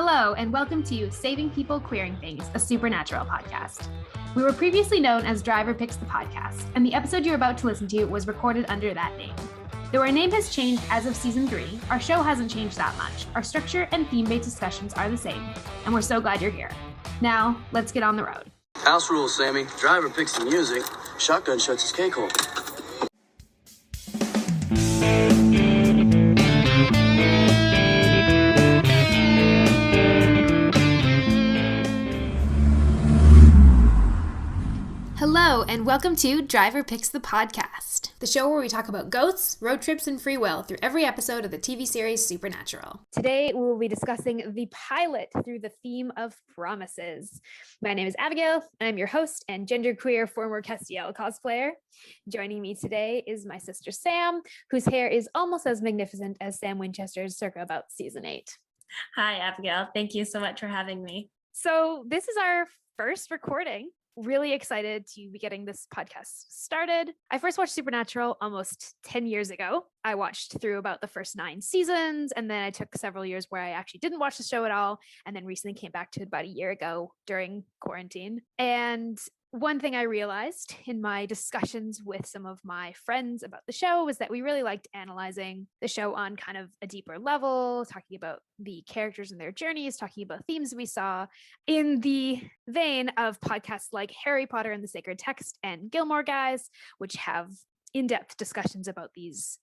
Hello, and welcome to Saving People Queering Things, a Supernatural podcast. We were previously known as Driver Picks the Podcast, and the episode you're about to listen to was recorded under that name. Though our name has changed as of season 3, our show hasn't changed that much. Our structure and theme-based discussions are the same, and we're so glad you're here. Now, let's get on the road. House rules, Sammy. Driver picks the music. Shotgun shuts his cake hole. Hello, and welcome to Driver Picks the Podcast, the show where we talk about ghosts, road trips, and free will through every episode of the TV series Supernatural. Today, we will be discussing the pilot through the theme of promises. My name is Abigail, and I'm your host and genderqueer former Castiel cosplayer. Joining me today is my sister Sam, whose hair is almost as magnificent as Sam Winchester's circa about season 8. Hi, Abigail. Thank you so much for having me. So this is our first recording. Really excited to be getting this podcast started. I first watched Supernatural almost 10 years ago. I watched through about the first 9 seasons, and then I took several years where I actually didn't watch the show at all, and then recently came back to it about a year ago during quarantine. And one thing I realized in my discussions with some of my friends about the show was that we really liked analyzing the show on kind of a deeper level, talking about the characters and their journeys, talking about themes we saw in the vein of podcasts like Harry Potter and the Sacred Text and Gilmore Guys, which have in-depth discussions about these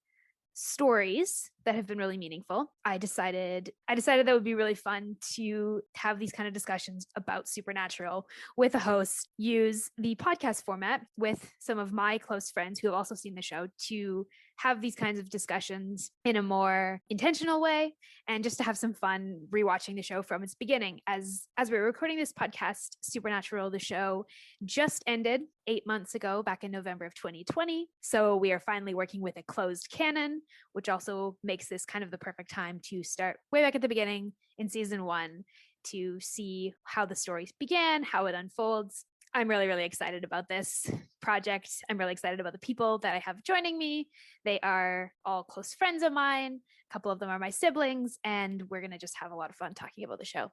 stories that have been really meaningful. I decided that would be really fun to have these kind of discussions about Supernatural with a host, use the podcast format with some of my close friends who have also seen the show to have these kinds of discussions in a more intentional way, and just to have some fun rewatching the show from its beginning. As we're recording this podcast, Supernatural, the show, just ended 8 months ago, back in November of 2020. So we are finally working with a closed canon, which also makes this kind of the perfect time to start way back at the beginning in season 1 to see how the stories began, how it unfolds. I'm really, really excited about this project. I'm really excited about the people that I have joining me. They are all close friends of mine. A couple of them are my siblings, and we're going to just have a lot of fun talking about the show.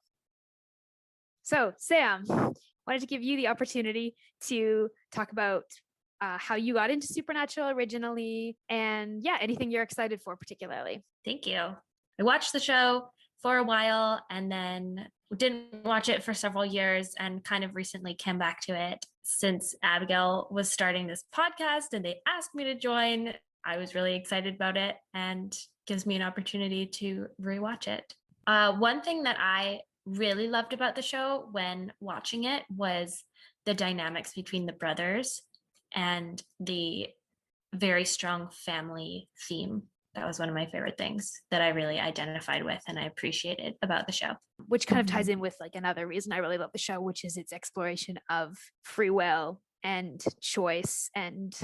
So, Sam, wanted to give you the opportunity to talk about how you got into Supernatural originally, and anything you're excited for particularly. Thank you. I watched the show for a while and then didn't watch it for several years, and kind of recently came back to it since Abigail was starting this podcast and they asked me to join. I was really excited about it and gives me an opportunity to rewatch it. One thing that I really loved about the show when watching it was the dynamics between the brothers and the very strong family theme. That was one of my favorite things that I really identified with and I appreciated about the show. Which kind of ties in with like another reason I really love the show, which is its exploration of free will and choice and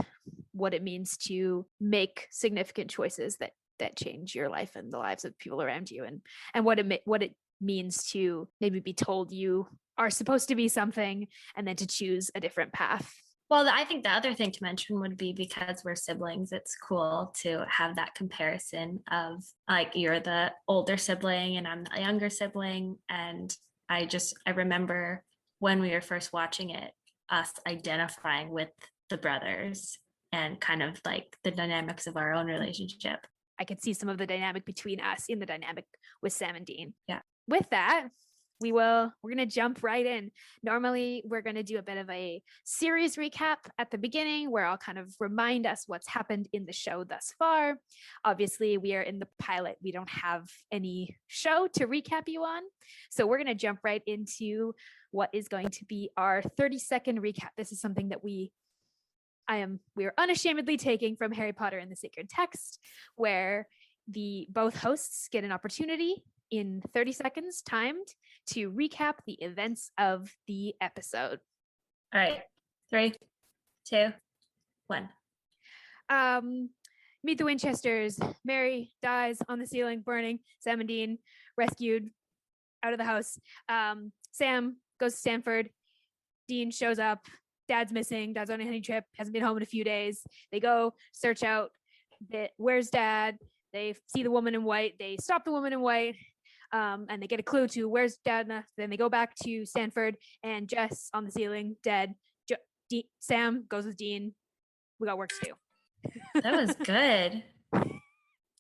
what it means to make significant choices that change your life and the lives of people around you, and what it means to maybe be told you are supposed to be something and then to choose a different path. Well, I think the other thing to mention would be, because we're siblings, it's cool to have that comparison of like, you're the older sibling and I'm the younger sibling. And I remember when we were first watching it, us identifying with the brothers and kind of like the dynamics of our own relationship. I could see some of the dynamic between us in the dynamic with Sam and Dean. Yeah. With that, we're going to jump right in. Normally, we're going to do a bit of a series recap at the beginning where I'll kind of remind us what's happened in the show thus far. Obviously, we are in the pilot. We don't have any show to recap you on. So we're going to jump right into what is going to be our 30-second recap. This is something that we are unashamedly taking from Harry Potter and the Sacred Text, where both hosts get an opportunity in 30 seconds timed to recap the events of the episode. All right. 3, 2, 1. Meet the Winchesters. Mary dies on the ceiling, burning. Sam and Dean rescued out of the house. Sam goes to Stanford. Dean shows up. Dad's missing. Dad's on a hunting trip. Hasn't been home in a few days. They go search out where's Dad. They see the woman in white. They stop the woman in white. and they get a clue to where's Dad. Then they go back to Stanford, and Jess on the ceiling, dead. Sam goes with Dean. We got work to do. That was good.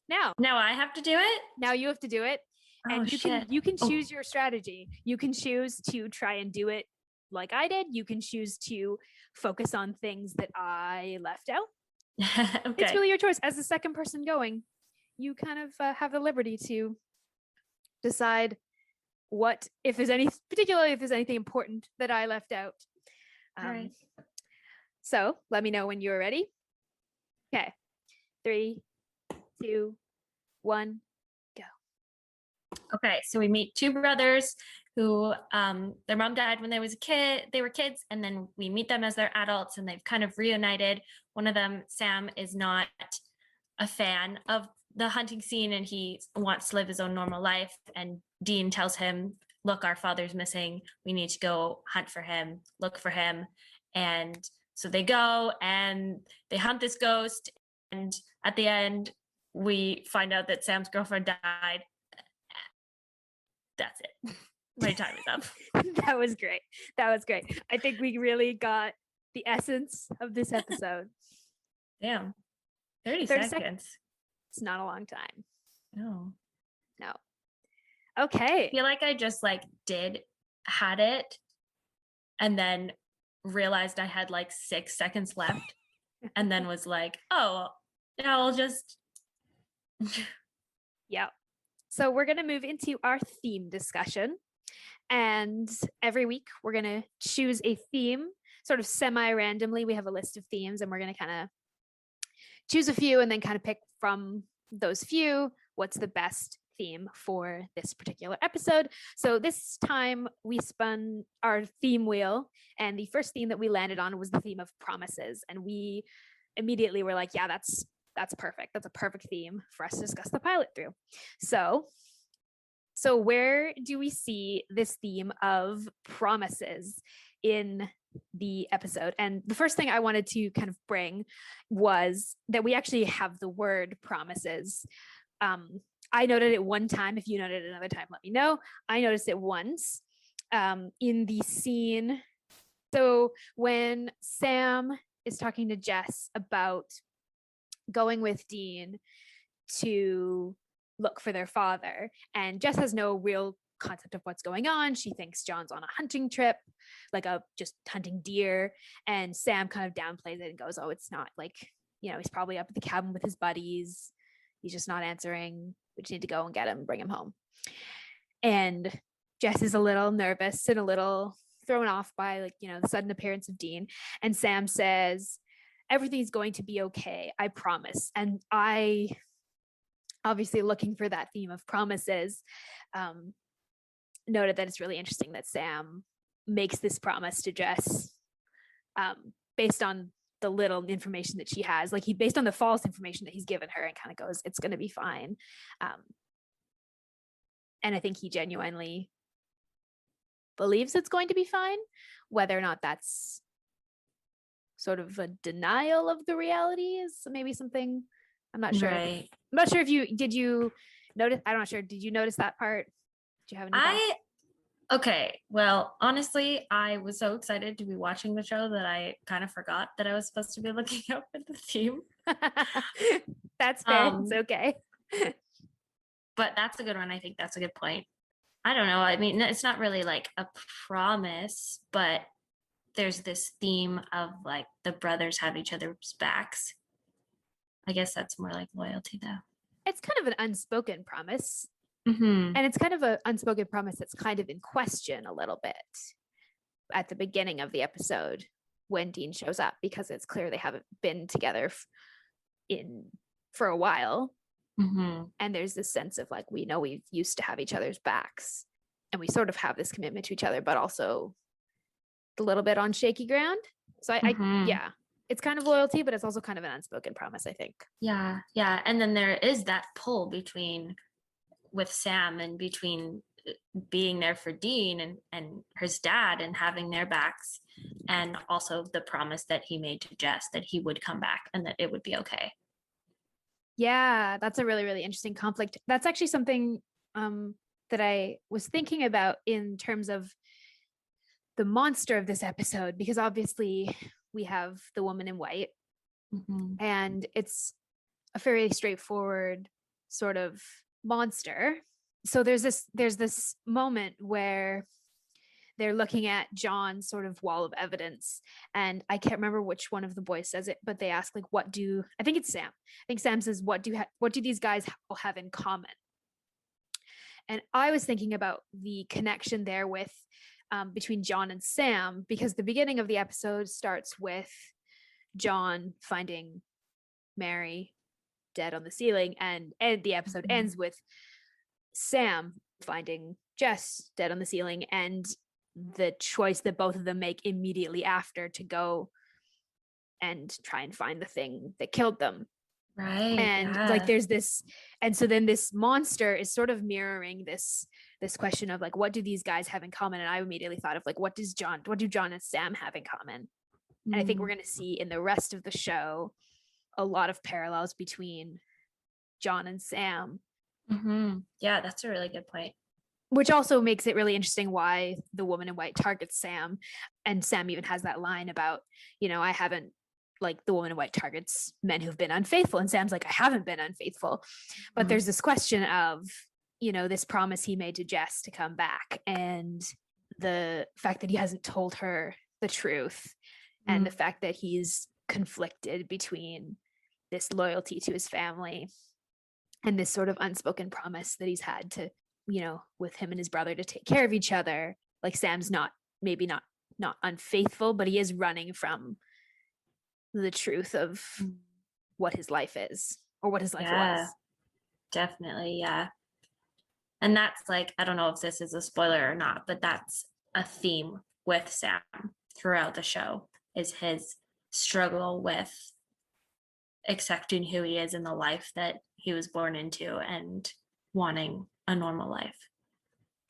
Now I have to do it. Now you have to do it, and you can Oh. choose your strategy. You can choose to try and do it like I did. You can choose to focus on things that I left out. Okay. It's really your choice. As the second person going, you kind of have the liberty to decide particularly if there's anything important that I left out. All right. So let me know when you're ready. Okay. 3, 2, 1, go. Okay, so we meet two brothers who their mom died when they were kids, and then we meet them as they're adults, and they've kind of reunited. One of them, Sam, is not a fan of the hunting scene, and he wants to live his own normal life. And Dean tells him, "Look, our father's missing. We need to go hunt for him, look for him." And so they go and they hunt this ghost. And at the end, we find out that Sam's girlfriend died. That's it. My time is up. That was great. I think we really got the essence of this episode. Damn. 30 seconds. It's not a long time. No. Okay. I feel like I just had it and then realized I had 6 seconds left and then was like, oh, now I'll just. Yeah. So we're going to move into our theme discussion. And every week we're going to choose a theme sort of semi-randomly. We have a list of themes and we're going to kind of choose a few and then kind of pick from those few what's the best theme for this particular episode. So this time we spun our theme wheel, and the first theme that we landed on was the theme of promises. And we immediately were like, yeah, that's perfect. That's a perfect theme for us to discuss the pilot through. So where do we see this theme of promises in the episode? And the first thing I wanted to kind of bring was that we actually have the word promises. I noted it one time. If you noted it another time, let me know. I noticed it once in the scene. So when Sam is talking to Jess about going with Dean to look for their father, and Jess has no real concept of what's going on. She thinks John's on a hunting trip, just hunting deer, and Sam kind of downplays it and goes, oh, it's not he's probably up at the cabin with his buddies, he's just not answering, we just need to go and get him, bring him home. And Jess is a little nervous and a little thrown off by the sudden appearance of Dean, and Sam says, everything's going to be okay, I promise. And I, obviously looking for that theme of promises, noted that it's really interesting that Sam makes this promise to Jess based on the little information that she has, based on the false information that he's given her, and kind of goes, it's going to be fine. And I think he genuinely believes it's going to be fine, whether or not that's sort of a denial of the reality is maybe something I'm not sure. Right. I'm not sure if did you notice? I'm not sure. Did you notice that part? Do you have any thoughts? Okay. Well, honestly, I was so excited to be watching the show that I kind of forgot that I was supposed to be looking up at the theme. That's fair. It's okay. But that's a good one. I think that's a good point. I don't know. I mean, it's not really a promise, but there's this theme of the brothers have each other's backs. I guess that's more like loyalty, though. It's kind of an unspoken promise. Mm-hmm. And it's kind of an unspoken promise that's kind of in question a little bit at the beginning of the episode when Dean shows up, because it's clear they haven't been together for a while. Mm-hmm. And there's this sense of we know we used to have each other's backs, and we sort of have this commitment to each other, but also a little bit on shaky ground. So yeah, it's kind of loyalty, but it's also kind of an unspoken promise, I think. Yeah. And then there is that pull with Sam and between being there for Dean and his dad and having their backs, and also the promise that he made to Jess that he would come back and that it would be okay. Yeah, that's a really, really interesting conflict. That's actually something that I was thinking about in terms of the monster of this episode, because obviously we have the woman in white, and it's a very straightforward sort of monster. So there's this moment where they're looking at John's sort of wall of evidence, and I can't remember which one of the boys says it, but they ask like, I think it's Sam. I think Sam says, what do these guys all have in common? And I was thinking about the connection there with between John and Sam, because the beginning of the episode starts with John finding Mary dead on the ceiling, and the episode ends with Sam finding Jess dead on the ceiling, and the choice that both of them make immediately after to go and try and find the thing that killed them. Right. And like there's this, and so then this monster is sort of mirroring this question of like, what do these guys have in common? And I immediately thought of like, what do John and Sam have in common? And I think we're going to see in the rest of the show a lot of parallels between John and Sam. Yeah, that's a really good point. Which also makes it really interesting why the woman in white targets Sam. And Sam even has that line about, I haven't, like, the woman in white targets men who've been unfaithful. And Sam's like, I haven't been unfaithful. But there's this question of, this promise he made to Jess to come back, and the fact that he hasn't told her the truth, and the fact that he's conflicted between this loyalty to his family and this sort of unspoken promise that he's had to, with him and his brother, to take care of each other. Like, Sam's not unfaithful, but he is running from the truth of what his life is, or what his life was. Definitely. Yeah. And that's like, I don't know if this is a spoiler or not, but that's a theme with Sam throughout the show, is his struggle with accepting who he is in the life that he was born into and wanting a normal life.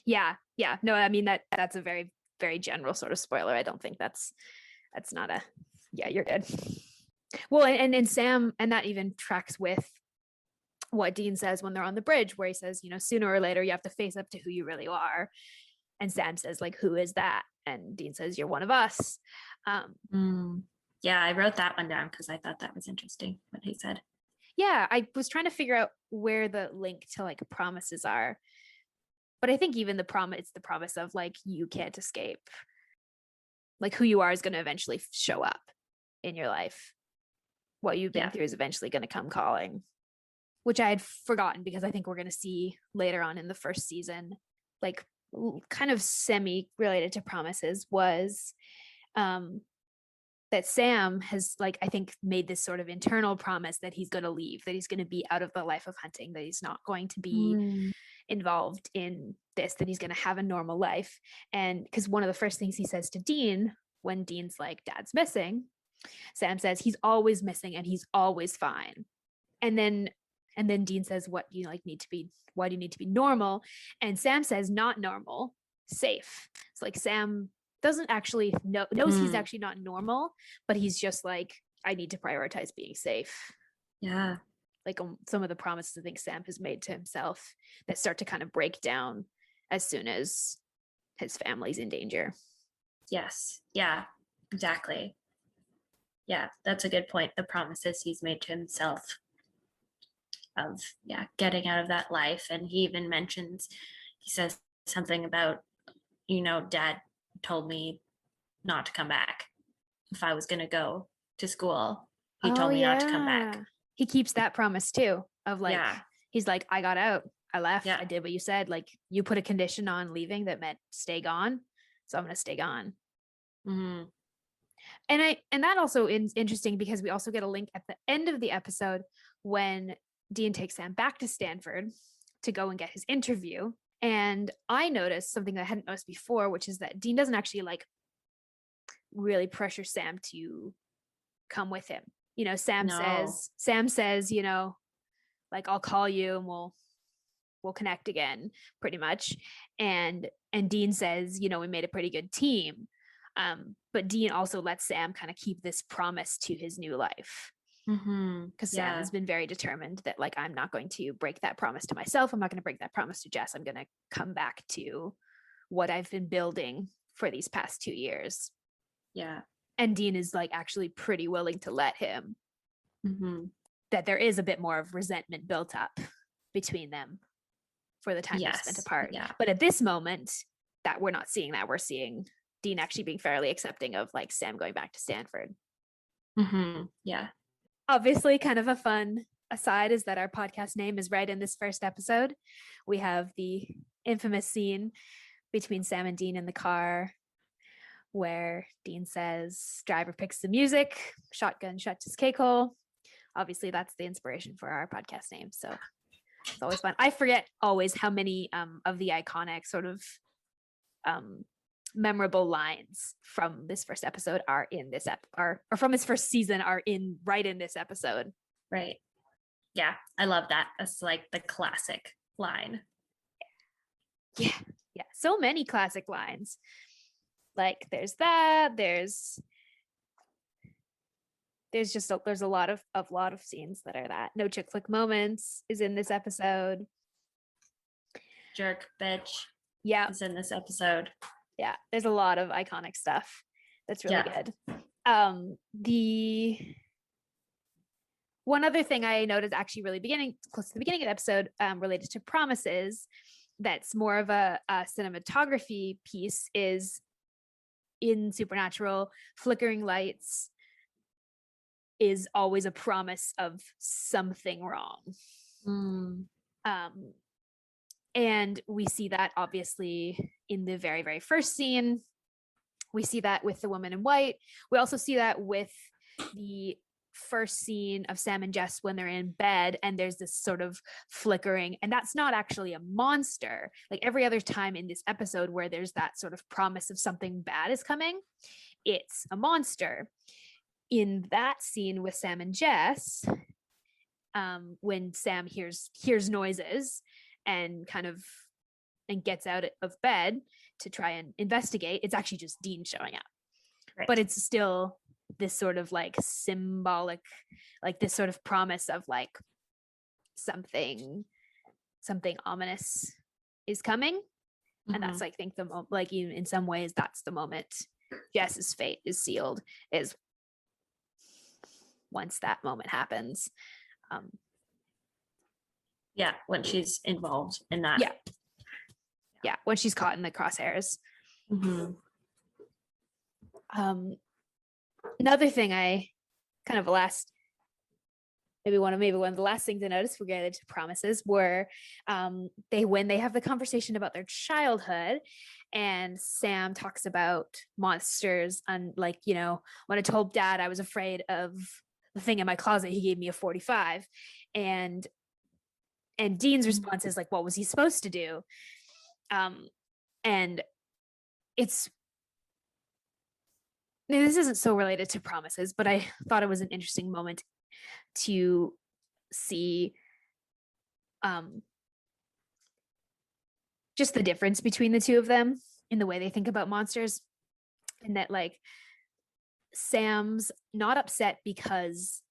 Yeah. No, I mean, that's a very, very general sort of spoiler. I don't think that's not a, yeah, you're good. Well, and Sam, and that even tracks with what Dean says when they're on the bridge, where he says, sooner or later you have to face up to who you really are. And Sam says, like, who is that? And Dean says, you're one of us. Yeah, I wrote that one down because I thought that was interesting what he said. Yeah, I was trying to figure out where the link to like promises are. But I think even it's the promise of like, you can't escape. Like, who you are is going to eventually show up in your life. What you've been through is eventually going to come calling, which I had forgotten, because I think we're going to see later on in the first season, like kind of semi-related to promises, was that Sam has, like, I think made this sort of internal promise that he's going to leave, that he's going to be out of the life of hunting, that he's not going to be involved in this, that he's going to have a normal life. And because one of the first things he says to Dean when Dean's like, Dad's missing, Sam says, he's always missing and he's always fine. And then Dean says, why do you need to be normal? And Sam says, not normal, safe. It's like Sam doesn't actually knows he's actually not normal, but he's just like, I need to prioritize being safe. Yeah. Like some of the promises I think Sam has made to himself that start to kind of break down as soon as his family's in danger. Yes. Yeah, exactly. Yeah, that's a good point. The promises he's made to himself of, getting out of that life. And he even he says something about, Dad told me not to come back if I was going to go to school. He told me not to come back. He keeps that promise too, of like, he's like, I got out, I left, I did what you said. Like, you put a condition on leaving that meant stay gone, so I'm going to stay gone. And that also is interesting, because we also get a link at the end of the episode when Dean takes Sam back to Stanford to go and get his interview. And I noticed something that I hadn't noticed before, which is that Dean doesn't actually like really pressure Sam to come with him. Sam says, like, I'll call you and we'll connect again, pretty much. And Dean says, we made a pretty good team. But Dean also lets Sam kind of keep this promise to his new life. because Sam has been very determined that like I'm not going to break that promise to myself. I'm not going to break that promise to Jess. I'm going to come back to what I've been building for these past 2 years. Yeah. And Dean is like actually pretty willing to let him. That there is a bit more of resentment built up between them for the time they spent apart. Yeah. But at this moment, that we're not seeing that. We're seeing Dean actually being fairly accepting of like Sam going back to Stanford. Yeah. Obviously, kind of a fun aside is that our podcast name is right in this first episode. We have the infamous scene between Sam and Dean in the car where Dean says, driver picks the music, shotgun shuts his cake hole. Obviously, that's the inspiration for our podcast name. So it's always fun. I forget always how many of the iconic sort of memorable lines from this first episode are in this or from this first season are right in this episode. Right. Yeah, I love that. It's like the classic line. Yeah. So many classic lines. Like there's that. There's just there's a lot of scenes that are that. No chick flick moments is in this episode. Jerk bitch. Yeah, is in this episode. Yeah, there's a lot of iconic stuff that's really good. The one other thing I noticed actually really close to the beginning of the episode related to promises that's more of a cinematography piece is in Supernatural, flickering lights is always a promise of something wrong. And we see that obviously in the very, very first scene. We see that with the woman in white. We also see that with the first scene of Sam and Jess when they're in bed and there's this sort of flickering, and that's not actually a monster. Like every other time in this episode where there's that sort of promise of something bad is coming, it's a monster. In that scene with Sam and Jess, when Sam hears noises and gets out of bed to try and investigate, it's actually just Dean showing up. Right. But it's still this sort of like symbolic, like this sort of promise of like something ominous is coming. And that's, I think, like in some ways that's the moment Jess's fate is sealed, is once that moment happens. When she's involved in that. When she's caught in the crosshairs. Another thing I kind of maybe one of the last things I noticed related to promises were when they have the conversation about their childhood, and Sam talks about monsters and like, you know, when I told Dad I was afraid of the thing in my closet, he gave me a 45, and Dean's response is like, what was he supposed to do? And this isn't so related to promises, but I thought it was an interesting moment to see just the difference between the two of them in the way they think about monsters, and that like Sam's not upset because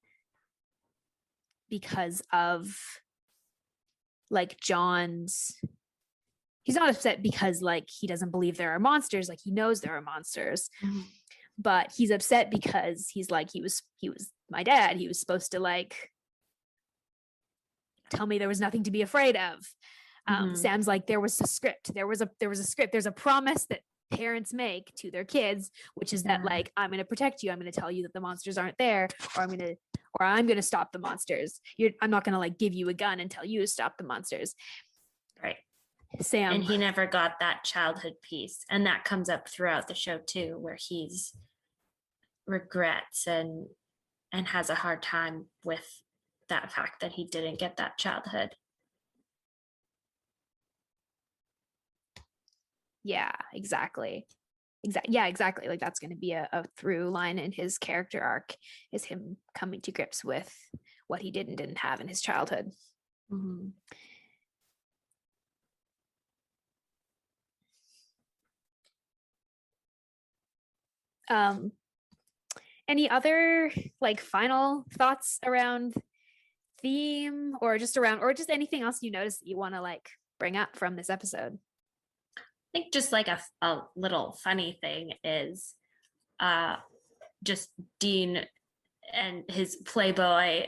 of like he's not upset because like he doesn't believe there are monsters, like he knows there are monsters. But he's upset because he's like, he was my dad, he was supposed to like tell me there was nothing to be afraid of. Sam's like, there was a script, there was a script, there's a promise that parents make to their kids, which is that like, I'm going to protect you, I'm going to tell you that the monsters aren't there, or I'm going to stop the monsters. I'm not going to like give you a gun and tell you to stop the monsters. Right. Sam. And he never got that childhood piece, and that comes up throughout the show too, where he's regrets and has a hard time with that fact that he didn't get that childhood. Yeah, exactly. Exactly. Like that's going to be a through line in his character arc, is him coming to grips with what he didn't have in his childhood. Any other like final thoughts around theme or just anything else you noticed that you want to like bring up from this episode? I think just like a little funny thing is just Dean and his playboy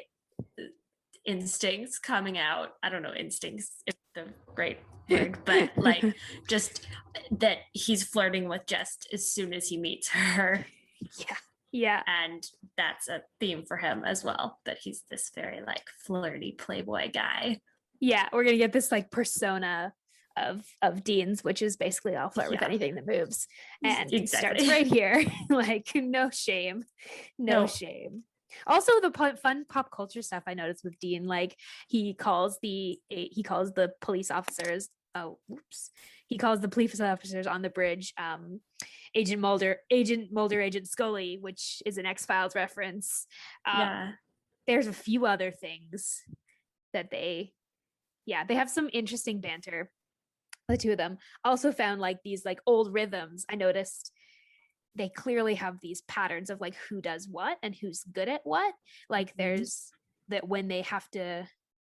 instincts coming out. I don't know, instincts if the right word, but like just that he's flirting with Jess as soon as he meets her. Yeah. And that's a theme for him as well, that he's this very like flirty playboy guy. Yeah, we're gonna get this like persona of Dean's, which is basically I'll flirt with anything that moves, and it starts right here. Like no shame. Also, the fun pop culture stuff I noticed with Dean, like he calls the police officers. He calls the police officers on the bridge Agent Mulder, Agent Scully, which is an X-Files reference. There's a few other things that they have some interesting banter. The two of them also found like these like old rhythms. I noticed they clearly have these patterns of like who does what and who's good at what. Like there's that when they have to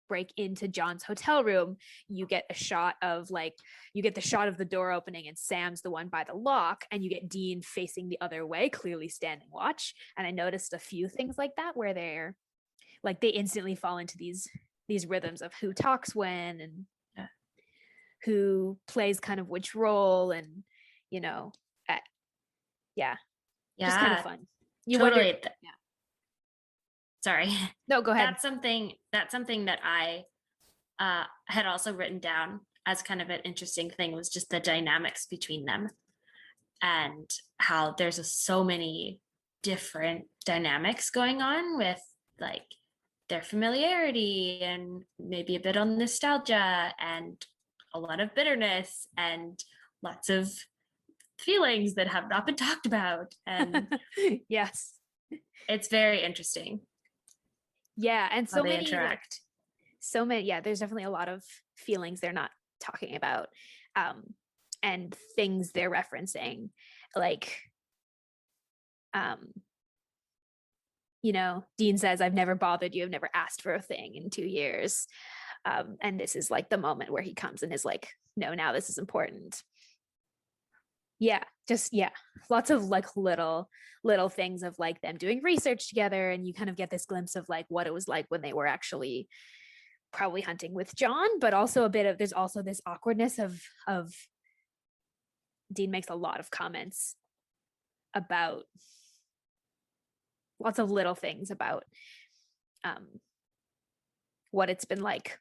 break into John's hotel room, you get the shot of the door opening and Sam's the one by the lock, and you get Dean facing the other way, clearly standing watch. And I noticed a few things like that where they're like they instantly fall into these rhythms of who talks when and who plays kind of which role, and just kind of fun. You totally wonder, sorry, no, go ahead. That's something that I had also written down as kind of an interesting thing, was just the dynamics between them and how there's so many different dynamics going on with like their familiarity and maybe a bit on nostalgia and a lot of bitterness and lots of feelings that have not been talked about. And yes, it's very interesting. Yeah, and so many interact. There's definitely a lot of feelings they're not talking about, and things they're referencing, like Dean says, I've never bothered you, I've never asked for a thing in 2 years. And this is like the moment where he comes and is like, no, now this is important. Lots of like little things of like them doing research together, and you kind of get this glimpse of like what it was like when they were actually probably hunting with John, but also there's also this awkwardness of Dean makes a lot of comments about lots of little things about what it's been like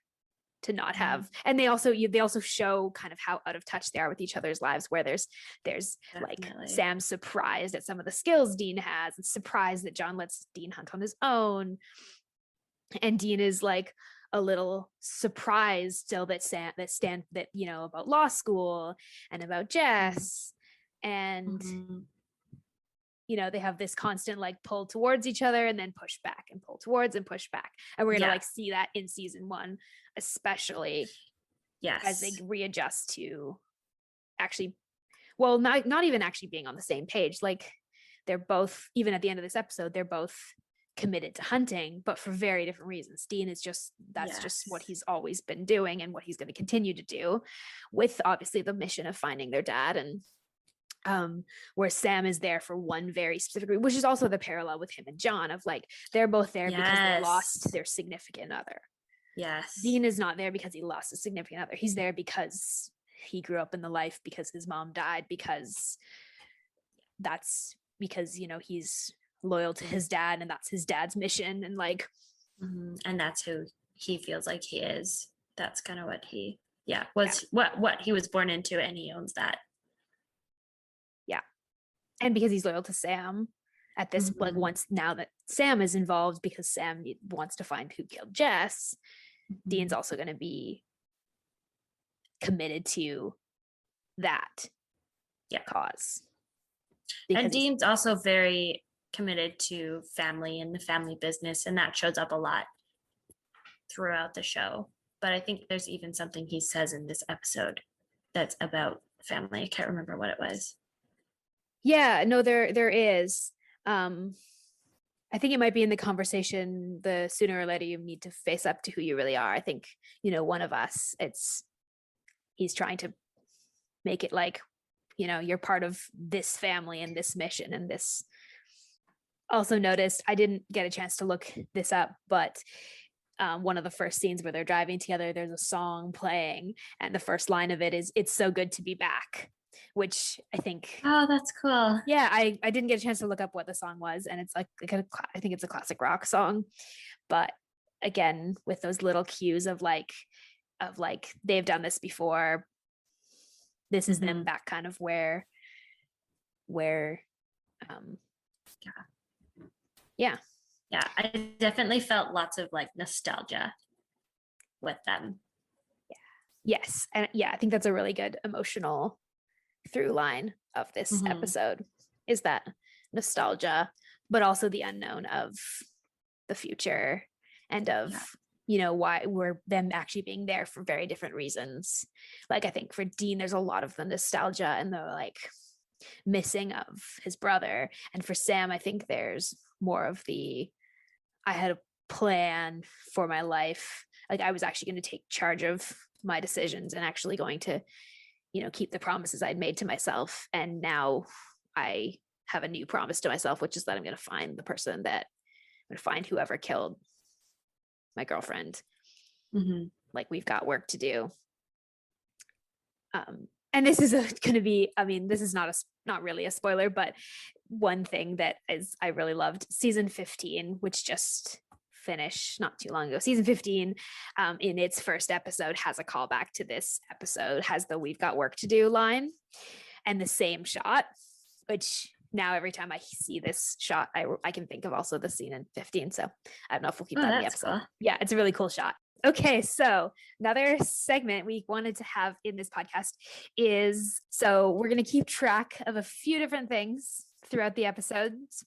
to not have, and they also show kind of how out of touch they are with each other's lives, where there's Definitely. Like Sam's surprised at some of the skills Dean has, and surprised that John lets Dean hunt on his own, and Dean is like a little surprised still that Stan about law school and about Jess, and they have this constant like pull towards each other and then push back and pull towards and push back, and we're gonna like see that in season 1 especially, as they readjust to actually, well, not even actually being on the same page. Like they're both, even at the end of this episode, they're both committed to hunting, but for very different reasons. Dean is just what he's always been doing and what he's going to continue to do, with obviously the mission of finding their dad, and where Sam is there for one very specific reason, which is also the parallel with him and John of like they're both there because they lost their significant other. Dean is not there because he lost a significant other. He's there because he grew up in the life, because his mom died, because he's loyal to his dad, and that's his dad's mission, and like and that's who he feels like he is. That's kind of what he what he was born into, and he owns that. And because he's loyal to Sam at this like once now that Sam is involved, because Sam wants to find who killed Jess, Dean's also going to be committed to that cause. And Dean's also very committed to family and the family business, and that shows up a lot throughout the show. But I think there's even something he says in this episode that's about family. I can't remember what it was. Yeah, no, there is. I think it might be in the conversation, the sooner or later you need to face up to who you really are. I think, one of us, he's trying to make it like, you're part of this family and this mission and this. Also noticed, I didn't get a chance to look this up, but one of the first scenes where they're driving together, there's a song playing, and the first line of it is "It's so good to be back," which I think. Oh, that's cool. Yeah, I didn't get a chance to look up what the song was, and it's like I think it's a classic rock song, but again with those little cues of like they've done this before. This is them back kind of where yeah. Yeah, I definitely felt lots of like nostalgia with them. Yes, and yeah, I think that's a really good emotional through line of this episode, is that nostalgia, but also the unknown of the future and of why we're them actually being there for very different reasons. Like I think for Dean, there's a lot of the nostalgia and the like missing of his brother, and for Sam, I think there's more of the I had a plan for my life. Like I was actually going to take charge of my decisions and actually going to keep the promises I'd made to myself. And now I have a new promise to myself, which is that I'm going to find the person that I'm going to find whoever killed my girlfriend. Like we've got work to do. And this is going to be, this is not really a spoiler, but one thing that is I really loved, season 15, which just finished not too long ago. Season 15, in its first episode, has a callback to this episode, has the "We've got work to do" line, and the same shot, which now every time I see this shot, I can think of also the scene in 15. So I don't know if we'll keep that in the episode. Cool. Yeah, it's a really cool shot. Okay, so another segment we wanted to have in this podcast is, so we're going to keep track of a few different things throughout the episodes.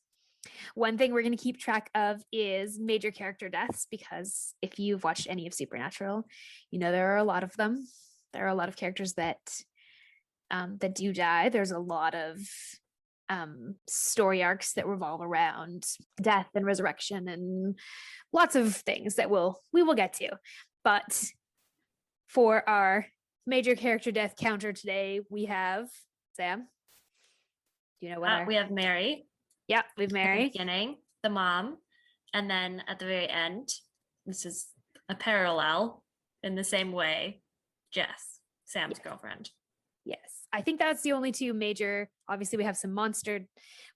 One thing we're going to keep track of is major character deaths, because if you've watched any of Supernatural, there are a lot of them. There are a lot of characters that do die. There's a lot of story arcs that revolve around death and resurrection and lots of things that we will get to. But for our major character death counter today, we have Sam. Do you know what? We have Mary. Yep, we have Mary. At the beginning, the mom, and then at the very end, this is a parallel in the same way, Jess, Sam's girlfriend. Yes, I think that's the only two major. Obviously, we have some monster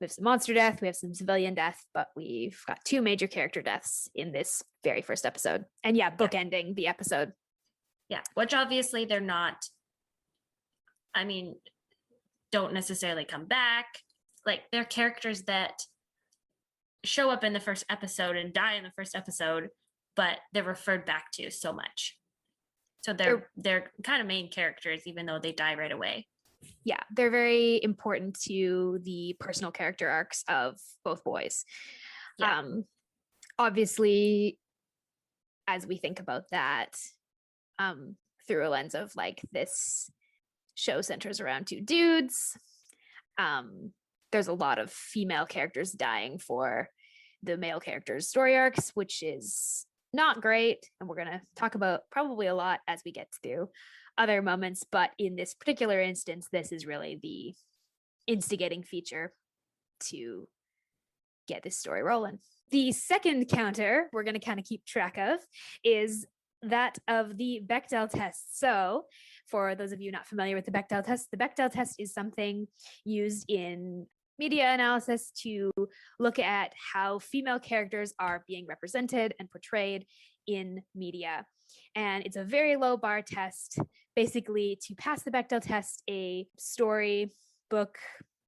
death, we have some civilian death, but we've got two major character deaths in this very first episode. And bookending the episode. Yeah, which obviously they're not, don't necessarily come back. Like they're characters that show up in the first episode and die in the first episode, but they're referred back to so much. So they're kind of main characters, even though they die right away. Yeah, they're very important to the personal character arcs of both boys. Yeah. Obviously, as we think about that, through a lens of like this show centers around two dudes, there's a lot of female characters dying for the male characters' story arcs, which is not great. And we're going to talk about probably a lot as we get through other moments. But in this particular instance, this is really the instigating feature to get this story rolling. The second counter we're going to kind of keep track of is that of the Bechdel test. So for those of you not familiar with the Bechdel test is something used in media analysis to look at how female characters are being represented and portrayed in media. And it's a very low bar test. Basically, to pass the Bechdel test, a story, book,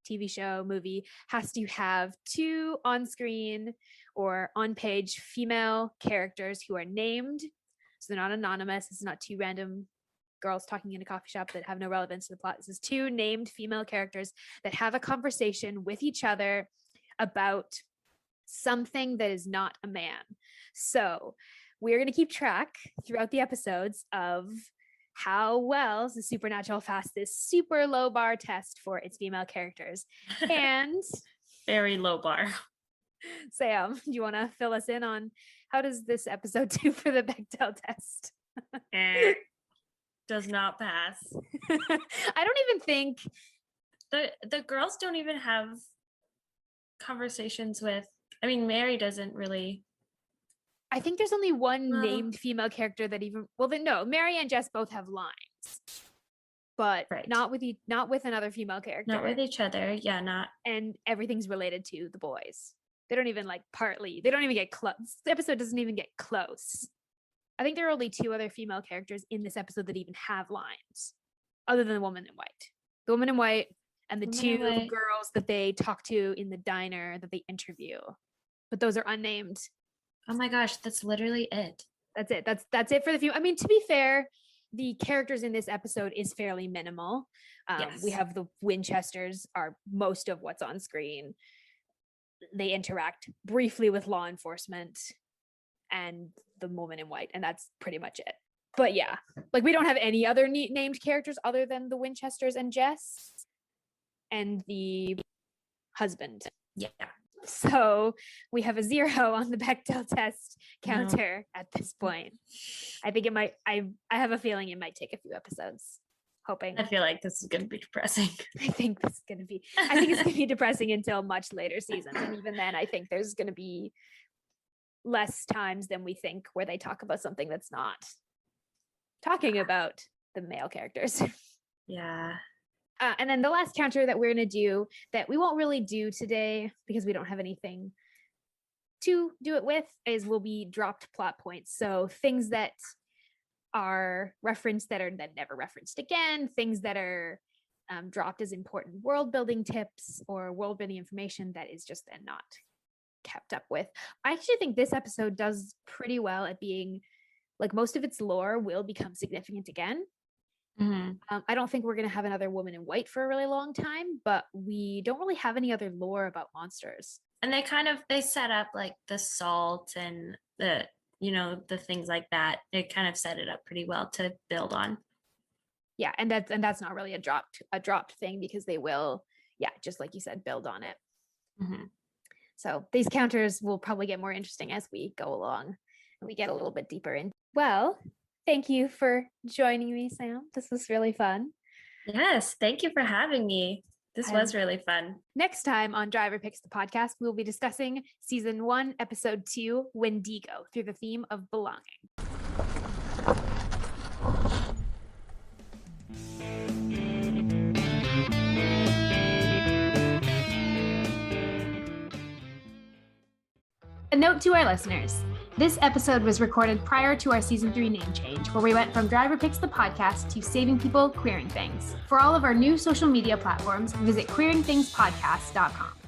TV show, movie has to have two on-screen or on-page female characters who are named. So they're not anonymous. This is not two random girls talking in a coffee shop that have no relevance to the plot. This is two named female characters that have a conversation with each other about something that is not a man. So we're going to keep track throughout the episodes of how well the Supernatural passed this super low bar test for its female characters. And very low bar. Sam, do you want to fill us in on how does this episode do for the Bechdel test? Does not pass. I don't even think the girls don't even have conversations with, I mean, Mary doesn't really. I think there's only one named female character that even, well, then no, Mary and Jess both have lines, but not with another female character. Not with each other. Yeah, not. And everything's related to the boys. They don't even they don't even get close. The episode doesn't even get close. I think there are only 2 other female characters in this episode that even have lines, other than the woman in white. The woman in white and the 2 girls that they talk to in the diner that they interview. But those are unnamed. Oh my gosh, that's literally it. That's it. That's it for the few. I mean, to be fair, the characters in this episode is fairly minimal. Yes. We have the Winchesters are most of what's on screen. They interact briefly with law enforcement and the woman in white, and that's pretty much it. But yeah, like we don't have any other named characters other than the Winchesters and Jess and the husband. Yeah. So we have a 0 on the Bechdel test counter at this point. I think it might, I have a feeling it might take a few episodes. Hoping. I feel like this is going to be depressing. I think it's going to be depressing until much later seasons. And even then, I think there's going to be less times than we think where they talk about something that's not talking about the male characters. Yeah. And then the last counter that we're going to do that we won't really do today because we don't have anything to do it with is will be dropped plot points. So things that are referenced that are then never referenced again, things that are dropped as important world building tips or world building information that is just then not kept up with. I actually think this episode does pretty well at being like most of its lore will become significant again. Mm-hmm. I don't think we're going to have another woman in white for a really long time, but we don't really have any other lore about monsters. And they set up like the salt and the, the things like that. It kind of set it up pretty well to build on. Yeah, and that's not really a dropped thing because they will, just like you said, build on it. Mm-hmm. So these counters will probably get more interesting as we go along and we get a little bit deeper in. Well, thank you for joining me, Sam. This was really fun. Yes, thank you for having me. This was really fun. Next time on Driver Picks the Podcast, we'll be discussing Season 1, Episode 2, Wendigo, through the theme of belonging. A note to our listeners. This episode was recorded prior to our Season 3 name change, where we went from Driver Picks the Podcast to Saving People, Queering Things. For all of our new social media platforms, visit queeringthingspodcast.com.